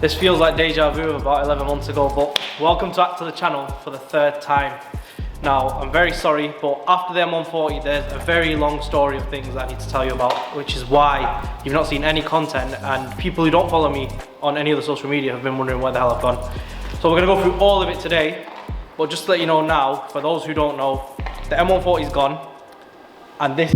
This feels like deja vu of about 11 months ago, but welcome back to the channel for the third time. Now, I'm very sorry, but after the M140, there's a very long story of things I need to tell you about, which is why you've not seen any content, and people who don't follow me on any other social media have been wondering where the hell I've gone. So we're gonna go through all of it today, but just to let you know now, for those who don't know, the M140 is gone, and this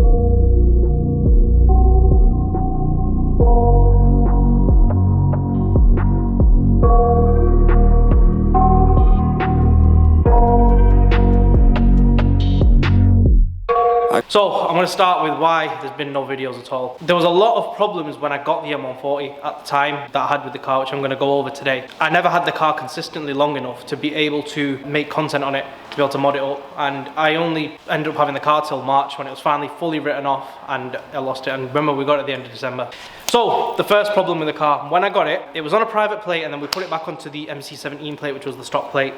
So I'm going to start with why there's been no videos at all. There was a lot of problems when I got the M140 at the time that I had with the car, which I'm going to go over today. I never had the car consistently long enough to be able to make content on it, to be able to mod it up, and I only ended up having the car till March when it was finally fully written off and I lost it. And remember, we got it at the end of December. So the first problem with the car, when I got it, it was on a private plate and then we put it back onto the MC17 plate, which was the stock plate.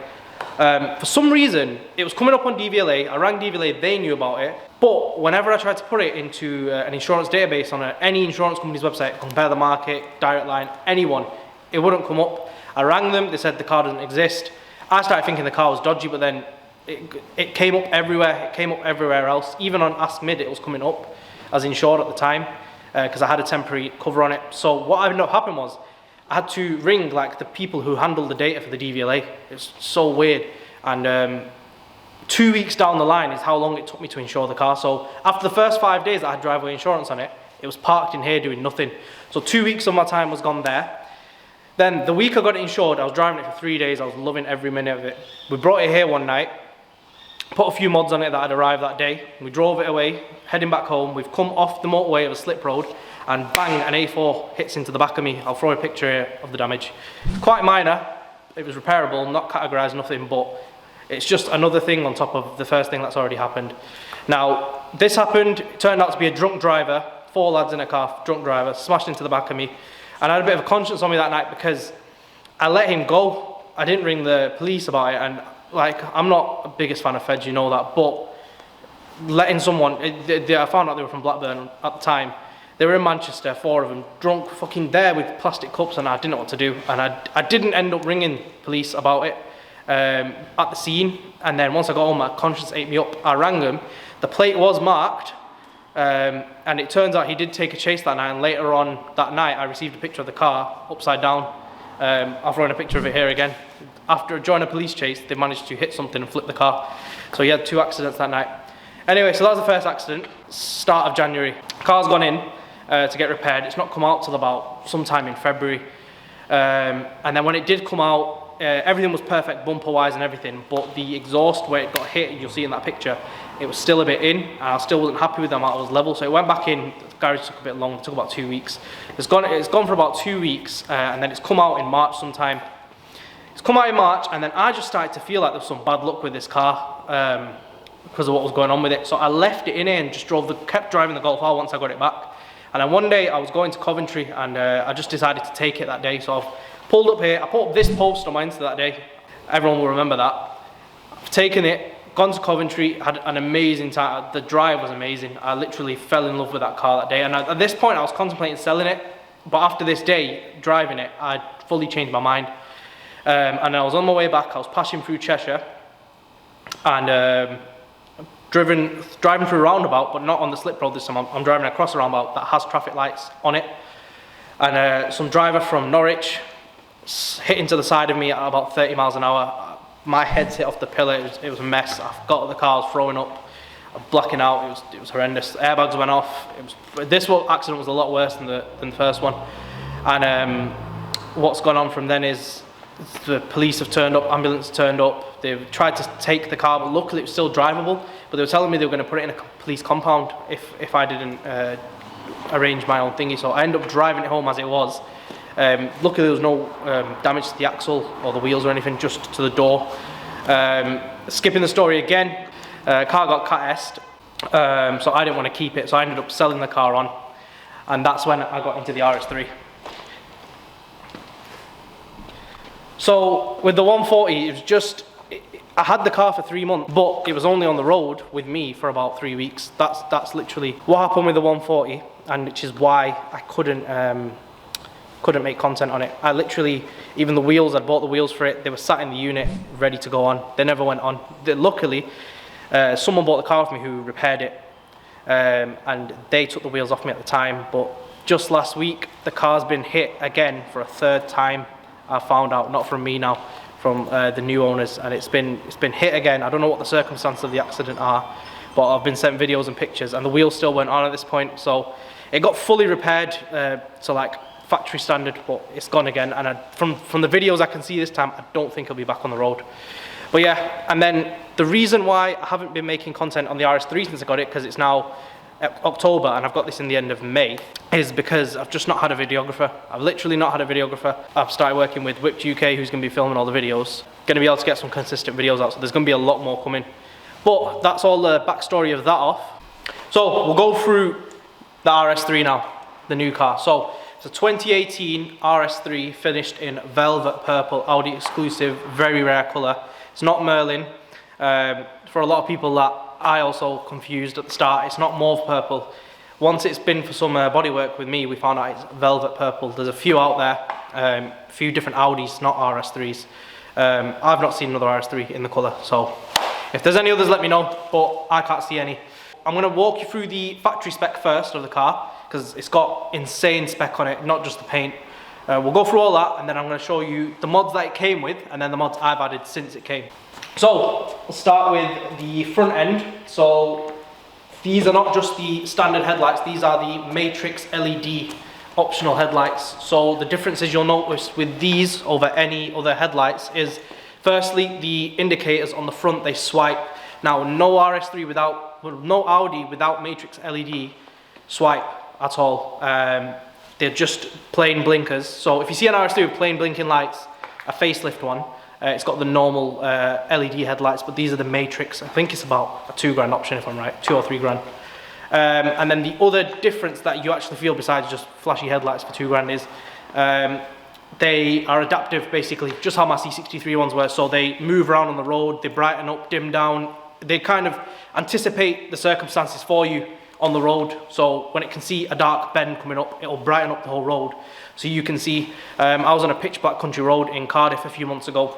For some reason, it was coming up on DVLA. I rang DVLA, they knew about it. But whenever I tried to put it into an insurance database on any insurance company's website, Compare the Market, Direct Line, anyone, it wouldn't come up. I rang them, they said the car doesn't exist. I started thinking the car was dodgy, but then it came up everywhere. It came up everywhere else. Even on Ask Mid, it was coming up as insured at the time because I had a temporary cover on it. So what ended up happening was I had to ring like the people who handle the data for the DVLA. It's so weird. And 2 weeks down the line is how long it took me to insure the car. So after the first 5 days I had driveway insurance on it, it was parked in here doing nothing. So 2 weeks of my time was gone there. Then the week I got it insured, I was driving it for 3 days. I was loving every minute of it. We brought it here one night, put a few mods on it that had arrived that day. We drove it away, heading back home. We've come off the motorway of a slip road, and bang, an A4 hits into the back of me. I'll throw a picture here of the damage. Quite minor, it was repairable, not categorised, nothing, but it's just another thing on top of the first thing that's already happened. Now, this happened, it turned out to be a drunk driver, 4 lads in a car, drunk driver, smashed into the back of me. And I had a bit of a conscience on me that night because I let him go. I didn't ring the police about it, and like, I'm not the biggest fan of feds, you know that, but letting someone, I found out they were from Blackburn at the time. They were in Manchester, 4 of them, drunk, fucking there with plastic cups, and I didn't know what to do. And I didn't end up ringing police about it at the scene. And then once I got home, my conscience ate me up. I rang them. The plate was marked, and it turns out he did take a chase that night. And later on that night, I received a picture of the car upside down. I'll throw in a picture of it here again. After joining a police chase, they managed to hit something and flip the car. So he had 2 accidents that night. Anyway, so that was the first accident, start of January. Car's gone in to get repaired. It's not come out till about sometime in February. And then when it did come out, everything was perfect bumper wise and everything, but the exhaust where it got hit, you'll see in that picture, it was still a bit in, and I still wasn't happy with the amount it was level. So it went back in. The garage took a bit long, it took about 2 weeks. It's gone for about 2 weeks, and then it's come out in March sometime. It's come out in March, and then I just started to feel like there was some bad luck with this car because of what was going on with it. So I left it in here and just kept driving the Golf R once I got it back. And then one day I was going to Coventry, and I just decided to take it that day. So I've pulled up here, I put up this post on my Insta that day. Everyone will remember that. I've taken it, gone to Coventry, had an amazing time. The drive was amazing. I literally fell in love with that car that day. And at this point I was contemplating selling it, but after this day, driving it, I fully changed my mind. And I was on my way back, I was passing through Cheshire, and driving through a roundabout, but not on the slip road this time. I'm driving across a roundabout that has traffic lights on it, and some driver from Norwich hit into the side of me at about 30 miles an hour. My head's hit off the pillar. It was a mess. I got out of the car, I was throwing up, blacking out. It was horrendous. Airbags went off. This accident was a lot worse than the first one. And what's gone on from then is the police have turned up, ambulance turned up. They've tried to take the car, but luckily it was still drivable. But they were telling me they were going to put it in a police compound if I didn't arrange my own thingy. So I ended up driving it home as it was. Luckily there was no damage to the axle or the wheels or anything, just to the door. Skipping the story again, car got cat-essed, so I didn't want to keep it, so I ended up selling the car on, and that's when I got into the RS3. So with the 140, it was just, I had the car for 3 months, but it was only on the road with me for about 3 weeks. That's literally what happened with the 140, and which is why I couldn't couldn't make content on it. I literally, even the wheels, I'd bought the wheels for it, they were sat in the unit ready to go on. They never went on. Luckily, someone bought the car off me who repaired it, and they took the wheels off me at the time. But just last week, the car's been hit again for a third time. I found out, not from me now, from the new owners, and it's been hit again. I don't know what the circumstances of the accident are, but I've been sent videos and pictures, and the wheels still weren't on at this point. So it got fully repaired to like factory standard, but it's gone again. And from the videos I can see this time, I don't think it'll be back on the road. But yeah, and then the reason why I haven't been making content on the RS3 since I got it, because it's now October and I've got this in the end of May, is because I've just not had a videographer. I've literally not had a videographer. I've started working with Whipped UK, who's going to be filming all the videos. Going to be able to get some consistent videos out, so there's going to be a lot more coming. But that's all the backstory of that off. So we'll go through the RS3 now, the new car. So it's a 2018 RS3 finished in velvet purple, Audi exclusive, very rare colour. It's not Merlin. For a lot of people that I also confused at the start, it's not mauve purple. Once it's been for some bodywork with me, we found out it's velvet purple. There's a few out there, a few different Audis, not RS3s. I've not seen another RS3 in the colour, so if there's any others, let me know, but I can't see any. I'm going to walk you through the factory spec first of the car, because it's got insane spec on it, not just the paint. We'll go through all that, and then I'm going to show you the mods that it came with, and then the mods I've added since it came. So, we'll start with the front end. So, these are not just the standard headlights, these are the Matrix LED optional headlights. So, the differences you'll notice with these over any other headlights is, firstly, the indicators on the front, they swipe. Now, no RS3 without, well, no Audi without Matrix LED swipe at all. They're just plain blinkers. So if you see an RS3 with plain blinking lights, a facelift one, it's got the normal LED headlights, but these are the Matrix. I think it's about a £2 option if I'm right, £2 or £3. And then the other difference that you actually feel besides just flashy headlights for £2 is they are adaptive, basically, just how my C63 ones were. So they move around on the road, they brighten up, dim down, they kind of anticipate the circumstances for you on the road. So when it can see a dark bend coming up, it'll brighten up the whole road. So you can see, I was on a pitch black country road in Cardiff a few months ago,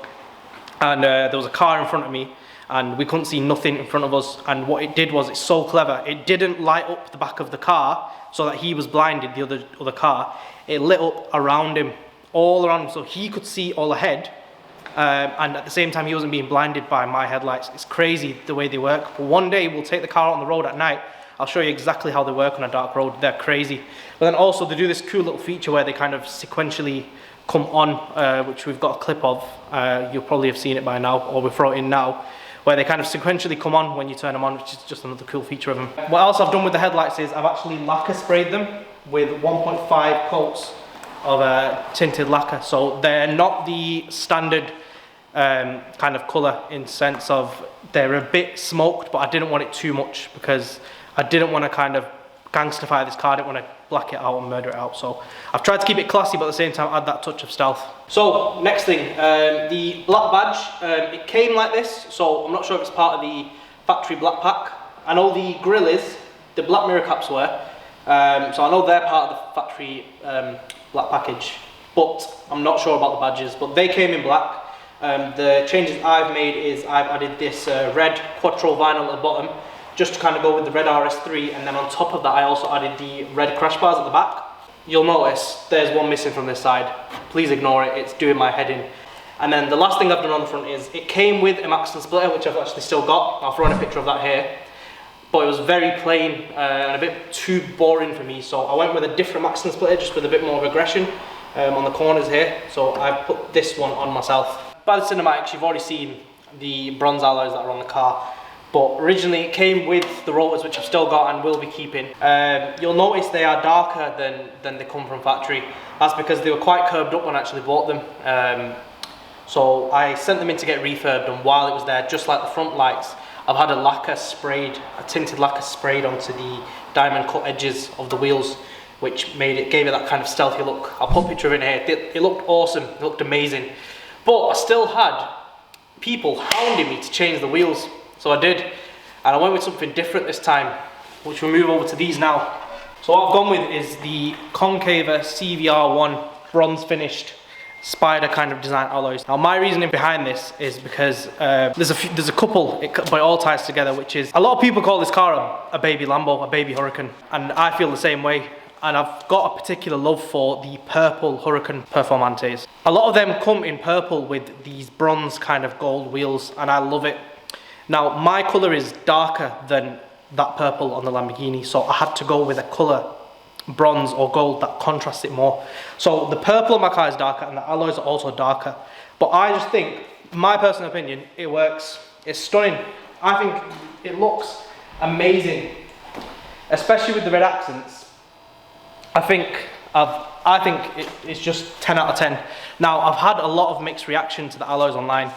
and there was a car in front of me, and we couldn't see nothing in front of us. And what it did was, it's so clever, it didn't light up the back of the car so that he was blinded, the other car. It lit up around him, all around him, so he could see all ahead. And at the same time, he wasn't being blinded by my headlights. It's crazy the way they work. But one day we'll take the car out on the road at night. I'll show you exactly how they work on a dark road. They're crazy. But then also they do this cool little feature where they kind of sequentially come on, which we've got a clip of. You'll probably have seen it by now, or we'll throw it in now, where they kind of sequentially come on when you turn them on, which is just another cool feature of them. What else I've done with the headlights is I've actually lacquer sprayed them with 1.5 coats of tinted lacquer. So they're not the standard kind of colour, in sense of they're a bit smoked, but I didn't want it too much because I didn't want to kind of gangsterify this car. I didn't want to black it out and murder it out. So I've tried to keep it classy, but at the same time add that touch of stealth. So next thing, the black badge. It came like this, so I'm not sure if it's part of the factory black pack. I know the grill is, the black mirror caps were, so I know they're part of the factory black package, but I'm not sure about the badges, but they came in black. The changes I've made is I've added this red Quattro vinyl at the bottom, just to kind of go with the red RS3, and then on top of that I also added the red crash bars at the back. You'll notice there's one missing from this side. Please ignore it, it's doing my head in. And then the last thing I've done on the front is, it came with a Maxton splitter, which I've actually still got. I'll throw in a picture of that here. But it was very plain and a bit too boring for me, so I went with a different Maxton splitter, just with a bit more of aggression on the corners here. So I've put this one on myself. By the cinematics, you've already seen the bronze alloys that are on the car. But originally it came with the rotors, which I've still got and will be keeping. You'll notice they are darker than they come from factory. That's because they were quite curved up when I actually bought them. So I sent them in to get refurbed, and while it was there, just like the front lights, I've had a tinted lacquer sprayed onto the diamond cut edges of the wheels, which gave it that kind of stealthy look. I'll put a picture of it in here. It looked awesome, it looked amazing. But I still had people hounding me to change the wheels. So I did, and I went with something different this time, which we'll move over to these now. So what I've gone with is the Concava CVR1 bronze finished spider kind of design alloys. Now my reasoning behind this is because there's a couple, but it all ties together, which is a lot of people call this car a baby Lambo, a baby Huracan, and I feel the same way. And I've got a particular love for the purple Huracan Performantes. A lot of them come in purple with these bronze kind of gold wheels, and I love it. Now my colour is darker than that purple on the Lamborghini, so I had to go with a colour, bronze or gold, that contrasts it more. So the purple on my car is darker and the alloys are also darker. But I just think, my personal opinion, it works. It's stunning. I think it looks amazing, especially with the red accents. I think it's just 10 out of 10. Now I've had a lot of mixed reaction to the alloys online.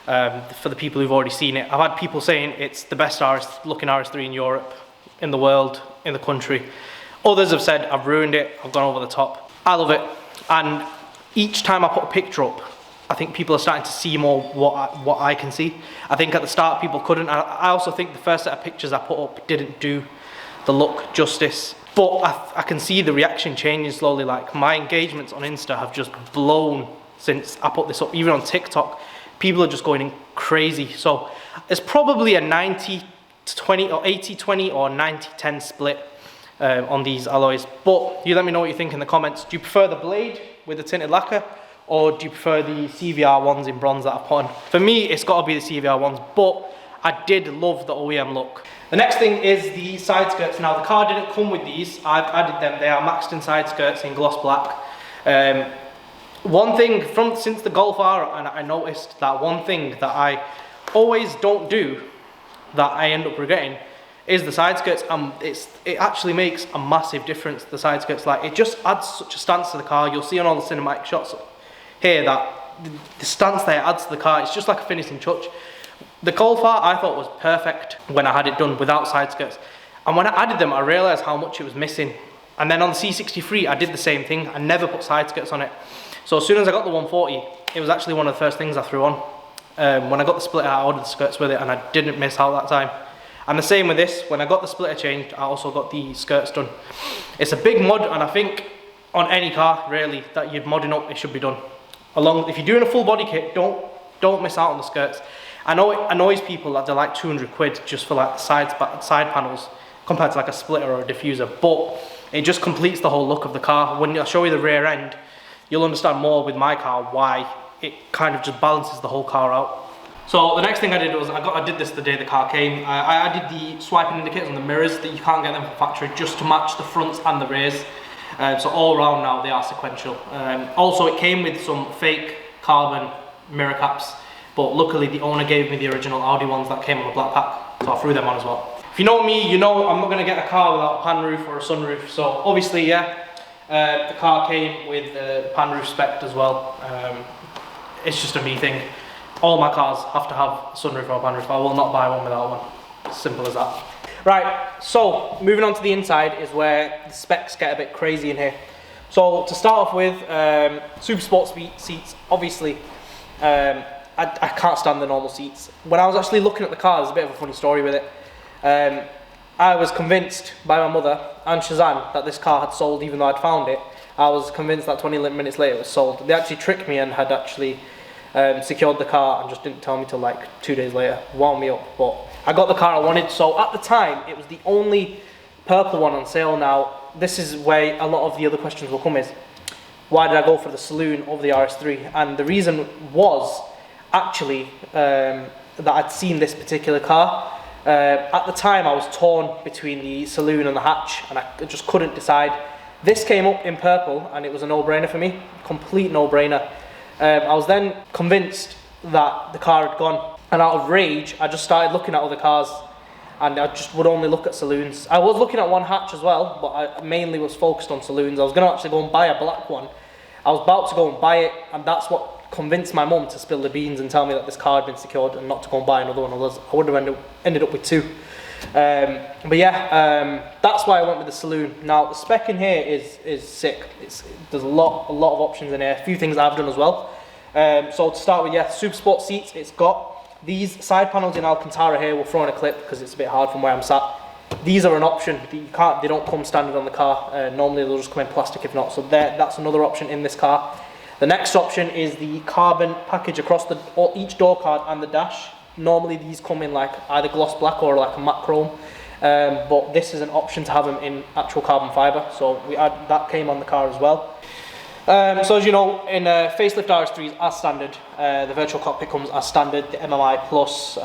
For the people who've already seen it, I've had people saying it's the best looking RS3 in Europe, in the world, in the country. Others have said I've ruined it, I've gone over the top. I love it, and each time I put a picture up, I think people are starting to see more what I can see. I think at the start people couldn't. I also think the first set of pictures I put up didn't do the look justice. But I can see the reaction changing slowly. Like my engagements on Insta have just blown since I put this up. Even on TikTok, people are just going crazy. So it's probably a 90-20 or 80-20 or 90-10 split on these alloys. But you let me know what you think in the comments. Do you prefer the blade with the tinted lacquer, or do you prefer the CVR ones in bronze that I've put on? For me, it's got to be the CVR ones, but I did love the OEM look. The next thing is the side skirts. Now the car didn't come with these, I've added them. They are maxed in side skirts in gloss black. One thing since the Golf R, and I noticed that one thing that I always don't do, that I end up regretting, is the side skirts. It actually makes a massive difference, the side skirts. Like, it just adds such a stance to the car. You'll see on all the cinematic shots here that the stance there adds to the car. It's just like a finishing touch. The Golf R I thought was perfect when I had it done without side skirts, and when I added them I realised how much it was missing. And then on the C63 I did the same thing. I never put side skirts on it. So as soon as I got the 140, it was actually one of the first things I threw on. When I got the splitter, I ordered the skirts with it, and I didn't miss out that time. And the same with this. When I got the splitter changed, I also got the skirts done. It's a big mod, and I think on any car really that you're modding up, it should be done. If you're doing a full body kit, don't miss out on the skirts. I know it annoys people that they're like 200 quid just for like the side panels compared to like a splitter or a diffuser, but it just completes the whole look of the car. When I show you the rear end, you'll understand more with my car why it kind of just balances the whole car out. So the next thing I did was, I did this the day the car came. I added the swiping indicators on the mirrors that you can't get them from factory, just to match the fronts and the rears. So all around now they are sequential. Also it came with some fake carbon mirror caps, but luckily the owner gave me the original Audi ones that came on the black pack, so I threw them on as well. If you know me, you know I'm not going to get a car without a pan roof or a sunroof. So obviously, yeah, the car came with the pan roof spec as well. It's just a me thing. All my cars have to have a sunroof or a pan roof. I will not buy one without one. Simple as that. Right, so moving on to the inside is where the specs get a bit crazy in here. So to start off with, super sport seats, obviously. I can't stand the normal seats. When I was actually looking at the car, there's a bit of a funny story with it. I was convinced by my mother and Shazan that this car had sold, even though I'd found it. I was convinced that 20 minutes later it was sold. They actually tricked me and had actually secured the car and just didn't tell me till like 2 days later. Wound me up, but I got the car I wanted. So at the time, it was the only purple one on sale. Now, this is where a lot of the other questions will come is, why did I go for the saloon over the RS3? And the reason was actually that I'd seen this particular car. At the time I was torn between the saloon and the hatch, and I just couldn't decide. This came up in purple and it was a no-brainer for me, complete no-brainer. I was then convinced that the car had gone, and out of rage I just started looking at other cars, and I just would only look at saloons. I was looking at one hatch as well, but I mainly was focused on saloons. I was going to actually go and buy a black one. I was about to go and buy it, and that's what convinced my mum to spill the beans and tell me that this car had been secured and not to go and buy another one. I would have ended up with two. But yeah, that's why I went with the saloon. Now the spec in here is sick. There's a lot of options in here. A few things I've done as well. So to start with, yeah, super sport seats. It's got these side panels in Alcantara here. We'll throw in a clip because it's a bit hard from where I'm sat. These are an option. They don't come standard on the car. Normally they'll just come in plastic if not. So that's another option in this car. The next option is the carbon package across each door card and the dash. Normally these come in like either gloss black or like a matte chrome. But this is an option to have them in actual carbon fibre. So that came on the car as well. So as you know, in facelift RS3s as standard, the virtual cockpit comes as standard, the MMI Plus,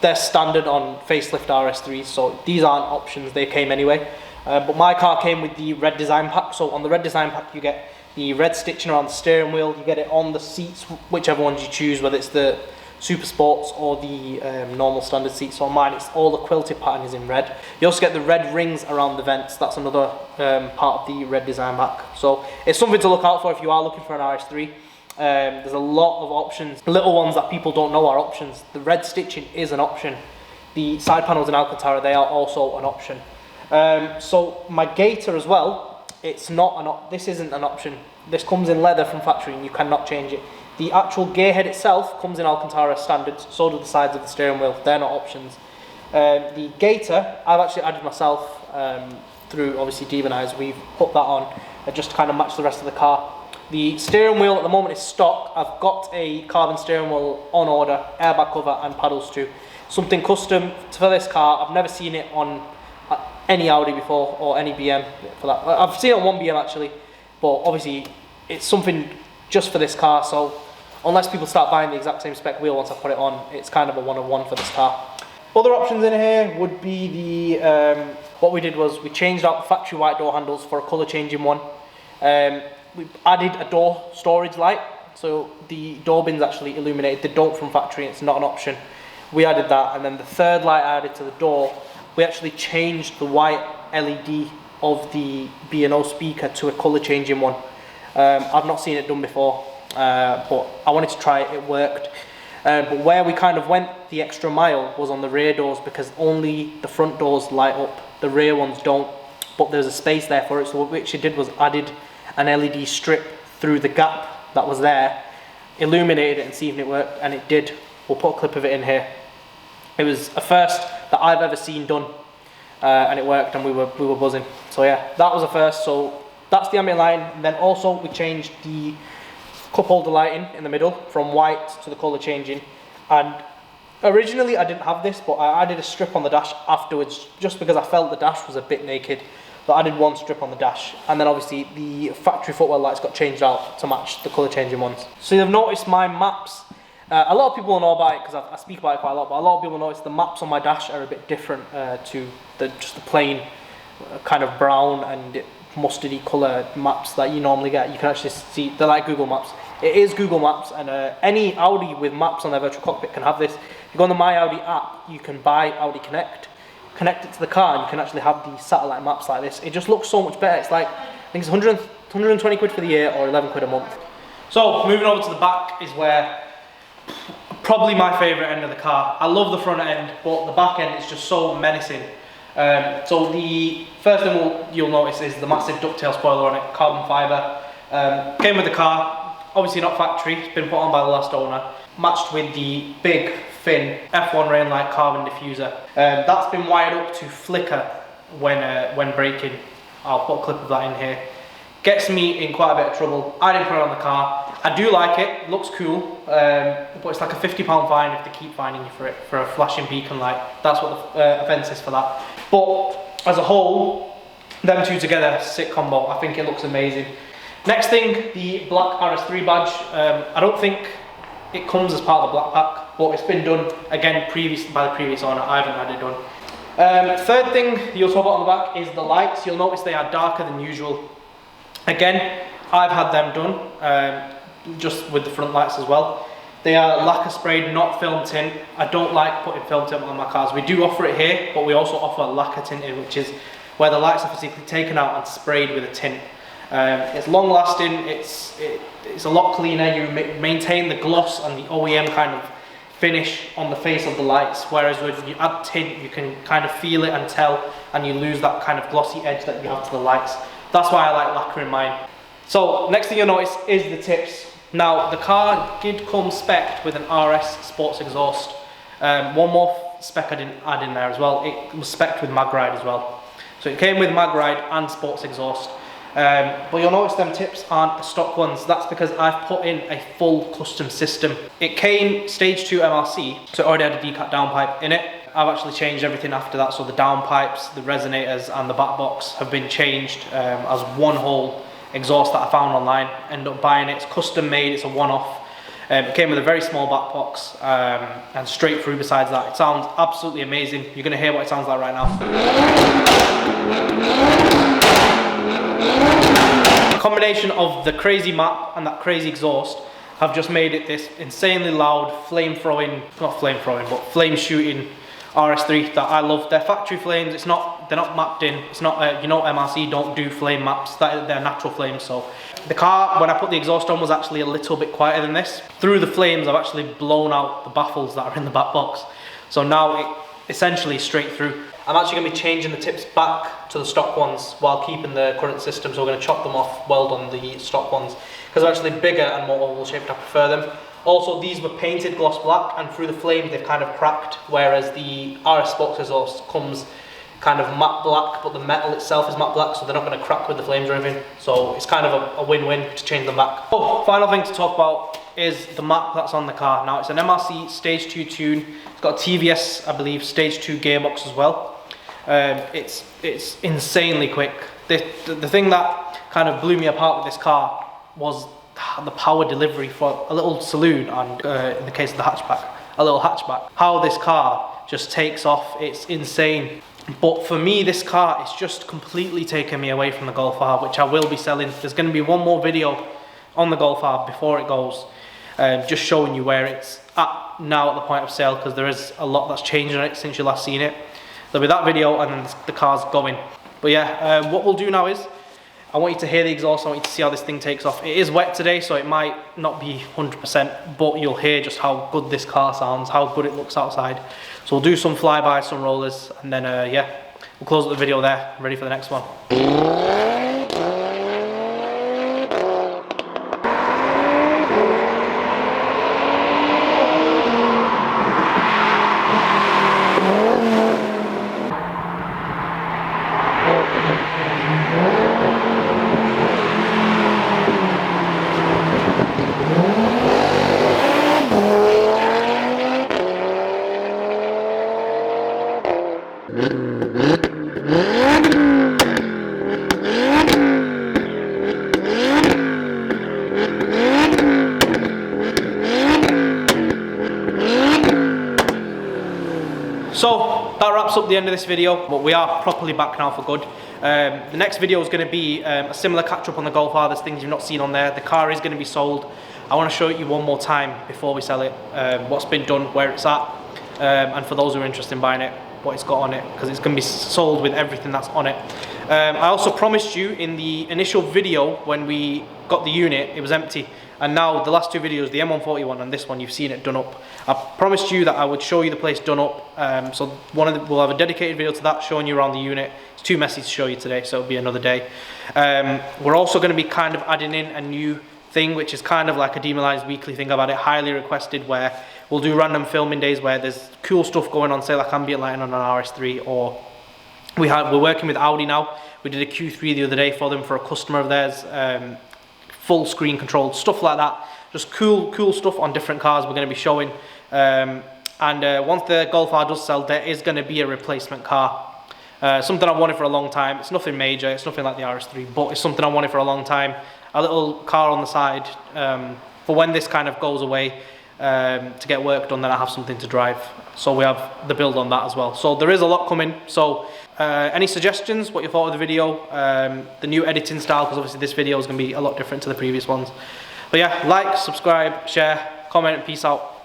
they're standard on facelift RS3s, so these aren't options, they came anyway. But my car came with the red design pack, so on the red design pack you get the red stitching around the steering wheel, you get it on the seats, whichever ones you choose, whether it's the Super Sports or the normal standard seats. So on mine, it's all the quilted pattern is in red. You also get the red rings around the vents. That's another part of the red design pack. So it's something to look out for if you are looking for an RS3. There's a lot of options, little ones that people don't know are options. The red stitching is an option. The side panels in Alcantara, they are also an option. So my gaiter as well, it's not this isn't an option. This comes in leather from factory and you cannot change it. The actual gear head itself comes in Alcantara standard, so do the sides of the steering wheel, they're not options. The gaiter, I've actually added myself through obviously Devonize, we've put that on just to kind of match the rest of the car. The steering wheel at the moment is stock. I've got a carbon steering wheel on order, airbag cover and paddles too. Something custom for this car. I've never seen it on any Audi before or any BM for that. I've seen it on one BM actually, but obviously it's something just for this car. So unless people start buying the exact same spec wheel once I put it on, it's kind of a one-of-one for this car. Other options in here would be the, what we did was we changed out the factory white door handles for a colour changing one. We added a door storage light, so the door bins actually illuminated. They don't from factory, it's not an option. We added that, and then the third light I added to the door, we actually changed the white LED of the B&O speaker to a colour changing one. I've not seen it done before, but I wanted to try it, it worked. But where we kind of went the extra mile was on the rear doors, because only the front doors light up, the rear ones don't, but there's a space there for it. So what we actually did was added an LED strip through the gap that was there, illuminated it and see if it worked, and it did. We'll put a clip of it in here. It was a first that I've ever seen done, and it worked, and we were buzzing. So yeah, that was a first. So that's the ambient lighting. And then also we changed the cup holder lighting in the middle from white to the colour changing. And originally I didn't have this, but I added a strip on the dash afterwards, just because I felt the dash was a bit naked. So I did one strip on the dash, and then obviously the factory footwell lights got changed out to match the colour changing ones. So you've noticed my maps. A lot of people will know about it because I speak about it quite a lot, but a lot of people notice the maps on my dash are a bit different to just the plain kind of brown and mustardy colour maps that you normally get. You can actually see, they're like Google Maps. It is Google Maps, and any Audi with maps on their virtual cockpit can have this. If you go on the My Audi app, you can buy Audi Connect, connect it to the car, and you can actually have the satellite maps like this. It just looks so much better. It's like, I think it's 120 quid for the year or 11 quid a month. So moving over to the back is where probably my favourite end of the car. I love the front end, but the back end is just so menacing. So the first thing you'll notice is the massive ducktail spoiler on it, carbon fibre. Came with the car, obviously not factory, it's been put on by the last owner. Matched with the big, thin F1 rain light carbon diffuser. That's been wired up to flicker when braking. I'll put a clip of that in here. Gets me in quite a bit of trouble. I didn't put it on the car. I do like it, looks cool, but it's like a £50 fine if they keep fining you for it, for a flashing beacon light. That's what the offence is for that. But as a whole, them two together, sick combo. I think it looks amazing. Next thing, the black RS3 badge. I don't think it comes as part of the black pack, but it's been done again by the previous owner. I haven't had it done. Third thing you'll talk about on the back is the lights. You'll notice they are darker than usual. Again, I've had them done, just with the front lights as well. They are lacquer sprayed, not film tint. I don't like putting film tint on my cars. We do offer it here, but we also offer lacquer tinting, which is where the lights are physically taken out and sprayed with a tint. It's long lasting, it's a lot cleaner. You maintain the gloss and the OEM kind of finish on the face of the lights, whereas when you add tint, you can kind of feel it and tell, and you lose that kind of glossy edge that you have to the lights. That's why I like lacquer in mine. So next thing you'll notice is the tips. Now the car did come spec'd with an RS sports exhaust. One more spec I didn't add in there as well. It was spec'd with mag ride as well. So it came with mag ride and sports exhaust. But you'll notice them tips aren't the stock ones. That's because I've put in a full custom system. It came stage 2 MRC, so it already had a decat downpipe in it. I've actually changed everything after that, so the downpipes, the resonators and the back box have been changed as one whole exhaust that I found online. Ended up buying it, it's custom made, it's a one-off. It came with a very small back box and straight through besides that. It sounds absolutely amazing. You're going to hear what it sounds like right now. The combination of the crazy map and that crazy exhaust have just made it this insanely loud flame shooting RS3 that I love. They're factory flames. They're not mapped in. It's not you know, MRC don't do flame maps. They're natural flames. So the car, when I put the exhaust on, was actually a little bit quieter than this. Through the flames, I've actually blown out the baffles that are in the back box. So now it essentially straight through. I'm actually going to be changing the tips back to the stock ones while keeping the current system. So we're going to chop them off, weld on the stock ones because they're actually bigger and more oval shaped. I prefer them. Also, these were painted gloss black, and through the flames they've kind of cracked, whereas the RS Sports exhaust comes kind of matte black, but the metal itself is matte black, so they're not going to crack with the flames or anything. So it's kind of a win-win to change them back. Oh, final thing to talk about is the map that's on the car. Now, it's an MRC Stage 2 tune. It's got a TVS, I believe, Stage 2 gearbox as well. It's insanely quick. The thing that kind of blew me apart with this car was the power delivery for a little saloon, and in the case of the hatchback, a little hatchback. How this car just takes off, it's insane. But for me, this car is just completely taken me away from the Golf R, which I will be selling. There's going to be one more video on the Golf R before it goes, just showing you where it's at now at the point of sale, because there is a lot that's changed on it since you last seen it. There'll be that video and then the car's going. But yeah, what we'll do now is, I want you to hear the exhaust, I want you to see how this thing takes off. It is wet today, so it might not be 100%, but you'll hear just how good this car sounds, how good it looks outside. So we'll do some flybys, some rollers, and then yeah, we'll close up the video there, ready for the next one. So that wraps up the end of this video, but we are properly back now for good. The next video is going to be a similar catch up on the Golf R. There's things you've not seen on there. The car is going to be sold. I want to show it you one more time before we sell it, what's been done, where it's at, and for those who are interested in buying it, what it's got on it, because it's going to be sold with everything that's on it. I also promised you in the initial video when we got the unit, it was empty. And now the last two videos, the M140 one and this one, you've seen it done up. I promised you that I would show you the place done up. So we'll have a dedicated video to that, showing you around the unit. It's too messy to show you today, so it'll be another day. We're also going to be kind of adding in a new thing, which is kind of like a demoralized weekly thing. I've had it highly requested, where we'll do random filming days where there's cool stuff going on, say like ambient lighting on an RS3, or we're working with Audi now. We did a Q3 the other day for them, for a customer of theirs. Full screen controlled, stuff like that. Just cool stuff on different cars we're going to be showing. Once the Golf R does sell, there is going to be a replacement car. Something I've wanted for a long time. It's nothing major, it's nothing like the RS3, but it's something I wanted for a long time. A little car on the side for when this kind of goes away, to get work done, then I have something to drive. So we have the build on that as well. So there is a lot coming. So any suggestions, what you thought of the video, the new editing style, because obviously this video is going to be a lot different to the previous ones. But yeah, like, subscribe, share, comment, and peace out.